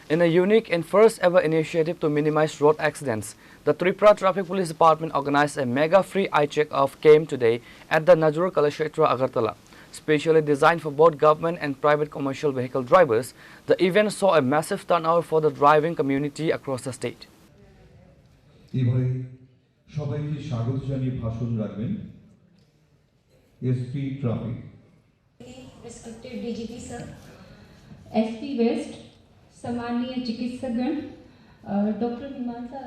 In a unique and first ever initiative to minimize road accidents, the Tripura Traffic Police Department organized a mega free eye check of came today at the Nazur Kalashetra Agartala. Specially designed for both government and private commercial vehicle drivers, the event saw a massive turnout for the driving community across the state. Respected DGP sir, SP West, सम्माननीय चिकित्सकगण, doctor हिमांशा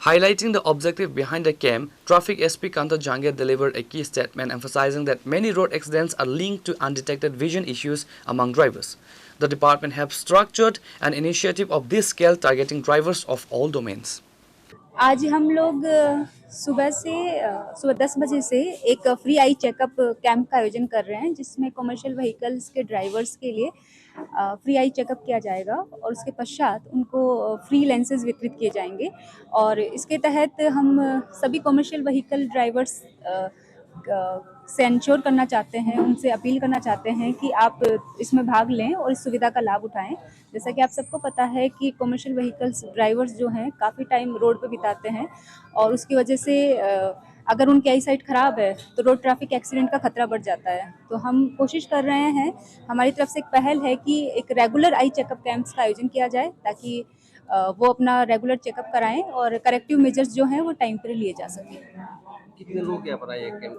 Highlighting the objective behind the camp, Traffic SP Kanta Jangir delivered a key statement emphasizing that many road accidents are linked to undetected vision issues among drivers. The department has structured an initiative of this scale targeting drivers of all domains. आज हम लोग सुबह 10 बजे से एक free eye checkup camp का आयोजन कर रहे हैं, जिसमें कमर्शियल व्हीकल्स के ड्राइवर्स के लिए फ्री आई चेकअप किया जाएगा और उसके पश्चात उनको फ्री लेंसेज वितरित किए जाएंगे। और इसके तहत हम सभी कमर्शियल व्हीकल ड्राइवर्स से इंश्योर करना चाहते हैं, उनसे अपील करना चाहते हैं कि आप इसमें भाग लें और इस सुविधा का लाभ उठाएं। जैसा कि आप सबको पता है कि कमर्शियल व्हीकल्स ड्राइवर्स जो हैं काफ़ी टाइम रोड पे बिताते हैं और उसकी वजह से अगर उनकी आई साइट ख़राब है तो रोड ट्रैफिक एक्सीडेंट का खतरा बढ़ जाता है। तो हम कोशिश कर रहे हैं, हमारी तरफ से एक पहल है कि एक रेगुलर आई चेकअप कैंप्स का आयोजन किया जाए ताकि वो अपना रेगुलर चेकअप कराएं और करेक्टिव मेजर्स जो हैं वो टाइम पर लिए जा सकें। कितने लोग यहाँ पर आए कैंप?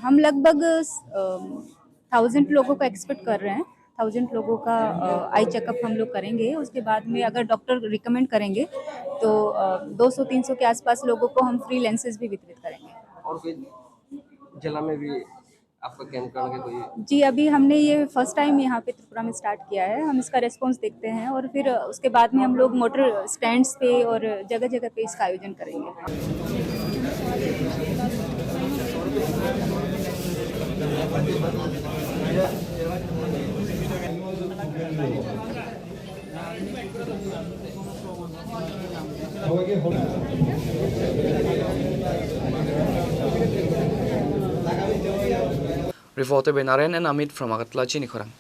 हम लगभग 1000 लोगों का एक्सपेक्ट कर रहे हैं। 1000 लोगों का आई चेकअप हम लोग करेंगे। उसके बाद में अगर डॉक्टर रिकमेंड करेंगे तो 200-300 के आसपास लोगों को हम फ्री लेंसेज भी वितरित करेंगे। और कोई जिला में भी आपका कैंप करने कोई? जी, अभी हमने ये फर्स्ट टाइम यहाँ पे त्रिपुरा में स्टार्ट किया है। हम इसका रेस्पॉन्स देखते हैं और फिर उसके बाद में हम लोग मोटर स्टैंड्स पे और जगह जगह पे इसका आयोजन करेंगे। Reported by Naren and Amit from Agartala, Chinikhorang.